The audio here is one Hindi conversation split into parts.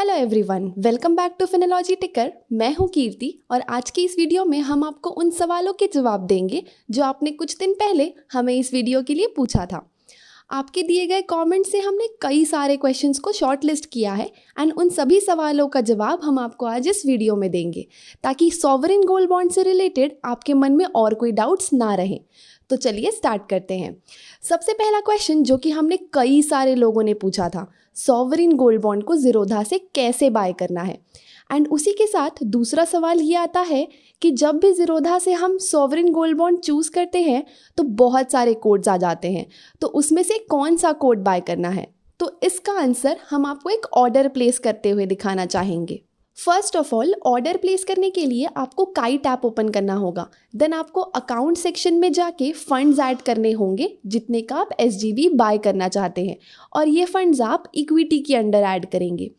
Hello everyone, welcome back to Finology ticker. मैं हूं कीर्ति और आज की इस वीडियो में हम आपको उन सवालों के जवाब देंगे जो आपने कुछ दिन पहले हमें इस वीडियो के लिए पूछा था। आपके दिए गए कमेंट से हमने कई सारे क्वेश्चंस को शॉर्ट लिस्ट किया है एंड उन सभी सवालों का जवाब हम आपको आज इस वीडियो में देंगे ताकि सॉवरेन गोल्ड बॉन्ड से रिलेटेड आपके मन में और कोई डाउट्स ना रहें। तो चलिए स्टार्ट करते हैं। सबसे पहला क्वेश्चन जो कि हमने कई सारे लोगों ने पूछा था, सॉवरेन गोल्ड बॉन्ड को ज़ीरोधा से कैसे बाय करना है। एंड उसी के साथ दूसरा सवाल ये आता है कि जब भी ज़ीरोधा से हम सॉवरेन गोल्ड बॉन्ड चूज़ करते हैं तो बहुत सारे कोड्स आ जाते हैं, तो उसमें से कौन सा कोड बाय करना है। तो इसका आंसर हम आपको एक ऑर्डर प्लेस करते हुए दिखाना चाहेंगे। First of all, order place करने के लिए आपको काइट ऐप ओपन करना होगा। देन आपको अकाउंट सेक्शन में जाके फंड्स ऐड करने होंगे जितने का आप SGB बाय करना चाहते हैं, और ये फंड्स आप इक्विटी के अंडर ऐड करेंगे।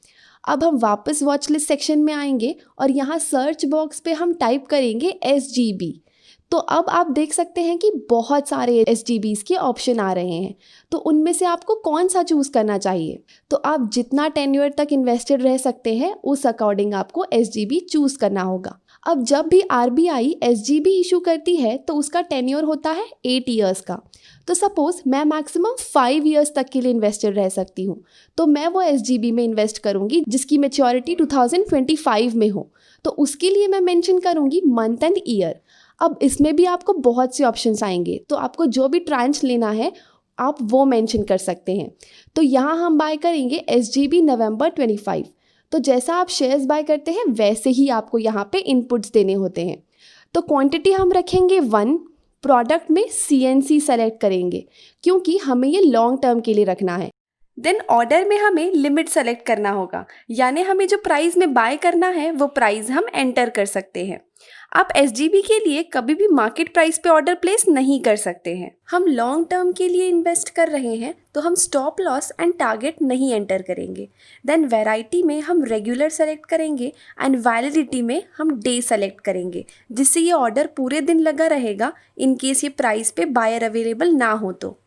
अब हम वापस वॉच लिस्ट सेक्शन में आएंगे और यहाँ सर्च बॉक्स पे हम टाइप करेंगे SGB। तो अब आप देख सकते हैं कि बहुत सारे SGBs के ऑप्शन आ रहे हैं, तो उनमें से आपको कौन सा चूज़ करना चाहिए। तो आप जितना टेन्योर तक इन्वेस्टेड रह सकते हैं उस अकॉर्डिंग आपको SGB चूज़ करना होगा। अब जब भी RBI SGB इशू करती है तो उसका टेन्योर होता है 8 ईयर्स का। तो सपोज़ मैं मैक्सिमम 5 ईयर्स तक के लिए इन्वेस्टेड रह सकती हूँ, तो मैं वो SGB में इन्वेस्ट करूँगी जिसकी मैच्योरिटी 2025 में हो। तो उसके लिए मैं मेंशन करूँगी मंथ एंड ईयर। अब इसमें भी आपको बहुत से ऑप्शंस आएंगे, तो आपको जो भी ट्रांच लेना है आप वो मेंशन कर सकते हैं। तो यहाँ हम बाय करेंगे SGB नवंबर 25। तो जैसा आप शेयर्स बाय करते हैं वैसे ही आपको यहाँ पे इनपुट्स देने होते हैं। तो क्वांटिटी हम रखेंगे 1, प्रोडक्ट में CNC सेलेक्ट करेंगे क्योंकि हमें ये लॉन्ग टर्म के लिए रखना है। देन ऑर्डर में हमें लिमिट सेलेक्ट करना होगा, यानी हमें जो प्राइस में बाय करना है वो प्राइस हम एंटर कर सकते हैं। आप SGB के लिए कभी भी मार्केट प्राइस पे ऑर्डर प्लेस नहीं कर सकते हैं। हम लॉन्ग टर्म के लिए इन्वेस्ट कर रहे हैं तो हम स्टॉप लॉस एंड टारगेट नहीं एंटर करेंगे। देन वैरायटी में हम रेगुलर सेलेक्ट करेंगे एंड वैलिडिटी में हम डे सेलेक्ट करेंगे, जिससे ये ऑर्डर पूरे दिन लगा रहेगा इन केस ये प्राइस पे बायर अवेलेबल ना हो तो।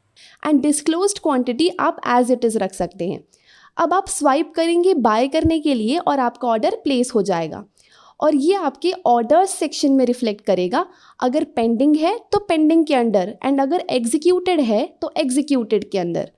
एंड डिस्क्लोज्ड क्वांटिटी आप एज इट इज़ रख सकते हैं। अब आप स्वाइप करेंगे बाय करने के लिए और आपका ऑर्डर प्लेस हो जाएगा, और ये आपके ऑर्डर्स सेक्शन में रिफ्लेक्ट करेगा। अगर पेंडिंग है तो पेंडिंग के अंडर, एंड अगर एग्जीक्यूटेड है तो एग्जीक्यूटेड के अंदर।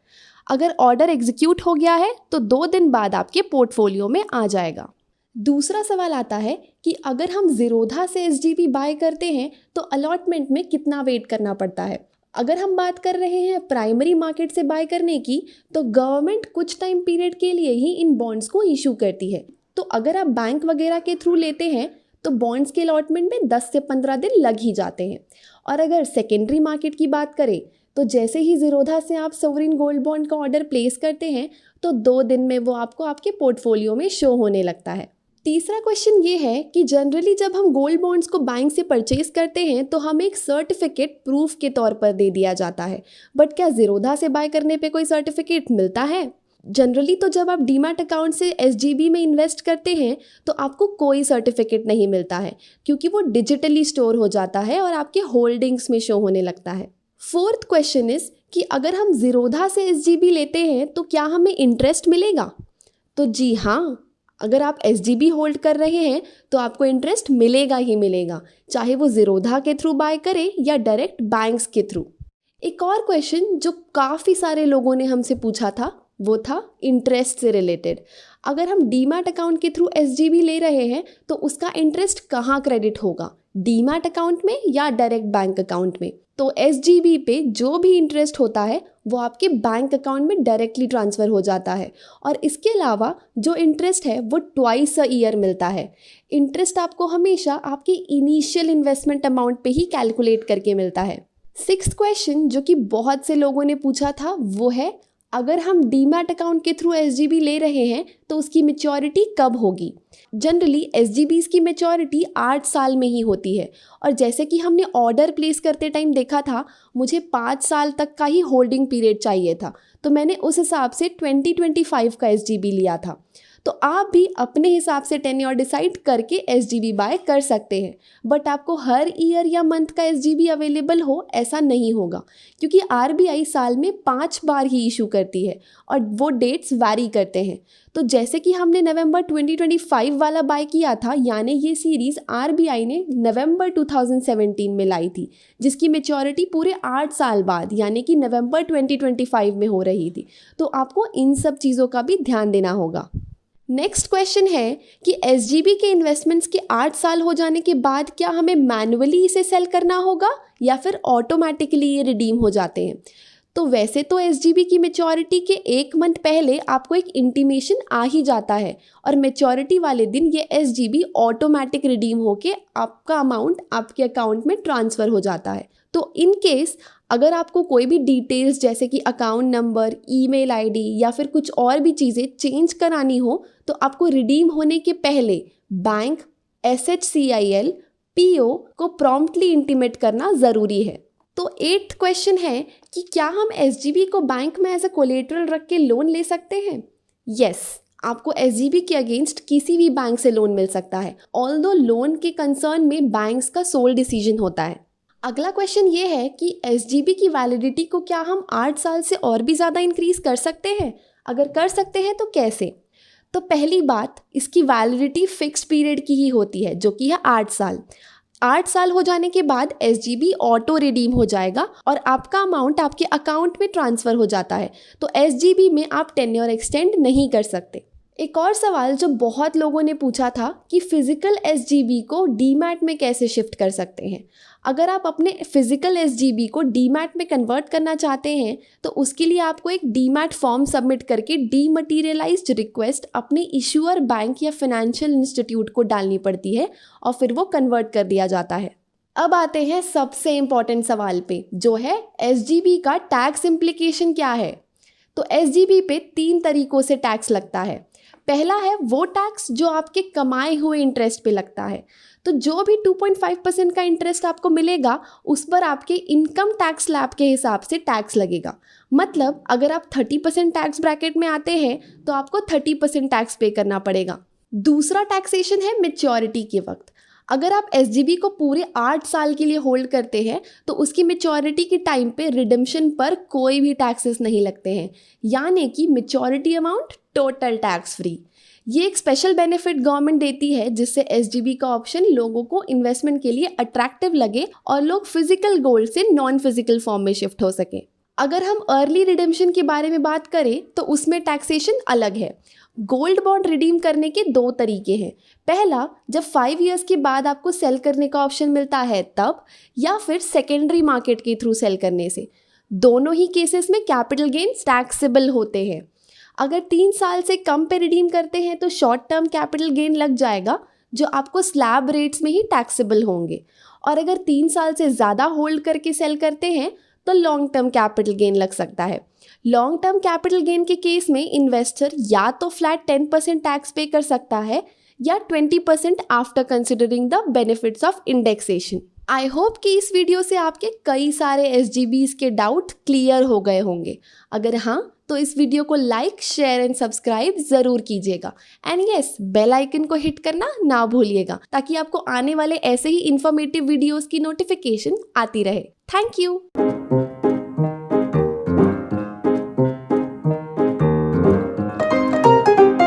अगर ऑर्डर एग्जीक्यूट हो गया है तो 2 दिन बाद आपके पोर्टफोलियो में आ जाएगा। दूसरा सवाल आता है कि अगर हम ज़ीरोधा से SGB बाय करते हैं तो अलॉटमेंट में कितना वेट करना पड़ता है। अगर हम बात कर रहे हैं प्राइमरी मार्केट से बाय करने की, तो गवर्नमेंट कुछ टाइम पीरियड के लिए ही इन बॉन्ड्स को इशू करती है। तो अगर आप बैंक वगैरह के थ्रू लेते हैं तो बॉन्ड्स के अलॉटमेंट में 10 से 15 दिन लग ही जाते हैं। और अगर सेकेंडरी मार्केट की बात करें तो जैसे ही ज़ीरोधा से आप सॉवरेन गोल्ड बॉन्ड का ऑर्डर प्लेस करते हैं तो 2 दिन में वो आपको आपके पोर्टफोलियो में शो होने लगता है। तीसरा क्वेश्चन ये है कि जनरली जब हम गोल्ड बॉन्ड्स को बैंक से परचेज करते हैं तो हमें एक सर्टिफिकेट प्रूफ के तौर पर दे दिया जाता है, बट क्या ज़ीरोधा से बाय करने पे कोई सर्टिफिकेट मिलता है? जनरली तो जब आप डीमैट अकाउंट से SGB में इन्वेस्ट करते हैं तो आपको कोई सर्टिफिकेट नहीं मिलता है, क्योंकि वो डिजिटली स्टोर हो जाता है और आपके होल्डिंग्स में शो होने लगता है। फोर्थ क्वेश्चन इज कि अगर हम ज़ीरोधा से SGB लेते हैं तो क्या हमें इंटरेस्ट मिलेगा? तो जी हाँ, अगर आप SGB होल्ड कर रहे हैं तो आपको इंटरेस्ट मिलेगा ही मिलेगा, चाहे वो ज़ीरोधा के थ्रू बाय करें या डायरेक्ट बैंक्स के थ्रू। एक और क्वेश्चन जो काफ़ी सारे लोगों ने हमसे पूछा था वो था इंटरेस्ट से रिलेटेड। अगर हम डीमैट अकाउंट के थ्रू SGB ले रहे हैं तो उसका इंटरेस्ट कहाँ क्रेडिट होगा, डीमैट अकाउंट में या डायरेक्ट बैंक अकाउंट में? तो SGB पे जो भी इंटरेस्ट होता है वो आपके बैंक अकाउंट में डायरेक्टली ट्रांसफ़र हो जाता है, और इसके अलावा जो इंटरेस्ट है वो ट्वाइस अ ईयर मिलता है। इंटरेस्ट आपको हमेशा आपकी इनिशियल इन्वेस्टमेंट अमाउंट पे ही कैलकुलेट करके मिलता है। 6th क्वेश्चन जो कि बहुत से लोगों ने पूछा था वो है, अगर हम डीमैट अकाउंट के थ्रू SGB ले रहे हैं तो उसकी मैच्योरिटी कब होगी? जनरली SGBs की मैच्योरिटी 8 साल में ही होती है, और जैसे कि हमने ऑर्डर प्लेस करते टाइम देखा था मुझे 5 साल तक का ही होल्डिंग पीरियड चाहिए था, तो मैंने उस हिसाब से 2025 का SGB लिया था। तो आप भी अपने हिसाब से टेन्योर डिसाइड करके एसजीबी बाय कर सकते हैं। बट आपको हर ईयर या मंथ का एसजीबी अवेलेबल हो ऐसा नहीं होगा, क्योंकि आरबीआई साल में 5 बार ही इशू करती है और वो डेट्स वैरी करते हैं। तो जैसे कि हमने नवंबर 2025 वाला बाय किया था, यानी ये सीरीज़ आरबीआई ने नवंबर 2017 में लाई थी, जिसकी मैच्योरिटी पूरे 8 साल बाद यानी कि नवंबर 2025 में हो रही थी। तो आपको इन सब चीज़ों का भी ध्यान देना होगा। नेक्स्ट क्वेश्चन है कि एसजीबी के इन्वेस्टमेंट्स के 8 साल हो जाने के बाद क्या हमें मैनुअली इसे सेल करना होगा या फिर ऑटोमेटिकली ये रिडीम हो जाते हैं। तो वैसे तो एसजीबी की मैच्योरिटी के 1 मंथ पहले आपको एक इंटीमेशन आ ही जाता है और मैच्योरिटी वाले दिन ये एसजीबी ऑटोमेटिक रिडीम होके आपका अमाउंट आपके अकाउंट में ट्रांसफ़र हो जाता है। तो इन केस अगर आपको कोई भी डिटेल्स जैसे कि अकाउंट नंबर, ईमेल आईडी या फिर कुछ और भी चीज़ें चेंज करानी हो तो आपको रिडीम होने के पहले बैंक, SHCIL, PO को प्रॉम्प्टली इंटीमेट करना ज़रूरी है। तो 8th क्वेश्चन है कि क्या हम एसजीबी को बैंक में एज अ कोलेटरल रख के लोन ले सकते हैं। यस, आपको एसजीबी के अगेंस्ट किसी भी बैंक से लोन मिल सकता है, ऑल्दो लोन के कंसर्न में बैंक्स का सोल डिसीजन होता है। अगला क्वेश्चन ये है कि एसजीबी की वैलिडिटी को क्या हम 8 साल से और भी ज़्यादा इंक्रीज कर सकते हैं, अगर कर सकते हैं तो कैसे। तो पहली बात, इसकी वैलिडिटी फिक्स्ड पीरियड की ही होती है जो कि है 8 साल। 8 साल हो जाने के बाद एसजीबी ऑटो रिडीम हो जाएगा और आपका अमाउंट आपके अकाउंट में ट्रांसफ़र हो जाता है। तो एसजीबी में आप टेन्योर एक्सटेंड नहीं कर सकते। एक और सवाल जो बहुत लोगों ने पूछा था कि फिजिकल एसजीबी को डीमैट में कैसे शिफ्ट कर सकते हैं। अगर आप अपने फिजिकल एसजीबी को डीमैट में कन्वर्ट करना चाहते हैं तो उसके लिए आपको एक डीमैट फॉर्म सबमिट करके डीमटीरियलाइज्ड रिक्वेस्ट अपने इशूअर बैंक या फाइनेंशियल इंस्टीट्यूट को डालनी पड़ती है और फिर वो कन्वर्ट कर दिया जाता है। अब आते हैं सबसे इम्पॉर्टेंट सवाल पे, जो है एसजीबी का टैक्स इम्प्लीकेशन क्या है। तो एसजीबी पे 3 तरीकों से टैक्स लगता है। पहला है वो टैक्स जो आपके कमाए हुए इंटरेस्ट पे लगता है। तो जो भी 2.5% का इंटरेस्ट आपको मिलेगा उस पर आपके इनकम टैक्स स्लैब के हिसाब से टैक्स लगेगा। मतलब अगर आप 30% टैक्स ब्रैकेट में आते हैं तो आपको 30% टैक्स पे करना पड़ेगा। दूसरा टैक्सेशन है मैच्योरिटी के वक्त। अगर आप एसजीबी को पूरे 8 साल के लिए होल्ड करते हैं तो उसकी मैच्योरिटी के टाइम पे रिडम्पशन पर कोई भी टैक्सेस नहीं लगते हैं, यानी कि maturity amount total tax free. ये एक स्पेशल बेनिफिट गवर्नमेंट देती है जिससे एसजीबी का ऑप्शन लोगों को इन्वेस्टमेंट के लिए अट्रैक्टिव लगे और लोग फिजिकल गोल्ड से नॉन फिजिकल फॉर्म में शिफ्ट हो सके। अगर हम अर्ली रिडेम्पशन के बारे में बात करें तो उसमें टैक्सेशन अलग है। गोल्ड बॉन्ड रिडीम करने के 2 तरीके हैं। पहला, जब 5 इयर्स के बाद आपको सेल करने का ऑप्शन मिलता है तब, या फिर सेकेंडरी मार्केट के थ्रू सेल करने से। दोनों ही केसेस में कैपिटल गेन्स टैक्सेबल होते हैं। अगर 3 साल से कम पे रिडीम करते हैं तो शॉर्ट टर्म कैपिटल गेन लग जाएगा जो आपको स्लैब रेट्स में ही टैक्सेबल होंगे, और अगर 3 साल से ज़्यादा होल्ड करके सेल करते हैं तो लॉन्ग टर्म कैपिटल गेन लग सकता है। लॉन्ग टर्म कैपिटल गेन के केस में इन्वेस्टर या तो फ्लैट 10% टैक्स पे कर सकता है या 20% after considering the benefits of indexation. I hope कि इस वीडियो से आपके कई सारे एसजीबीज़ के डाउट क्लियर हो गए होंगे। अगर हाँ तो इस वीडियो को लाइक, शेयर एंड सब्सक्राइब ज़रूर कीजिएगा। एंड यस, बेल आइकन को हिट करना ना भूलिएगा ताकि आपको आने वाले ऐसे ही इन्फॉर्मेटिव वीडियोज़ की नोटिफिकेशन आती रहे। Thank you.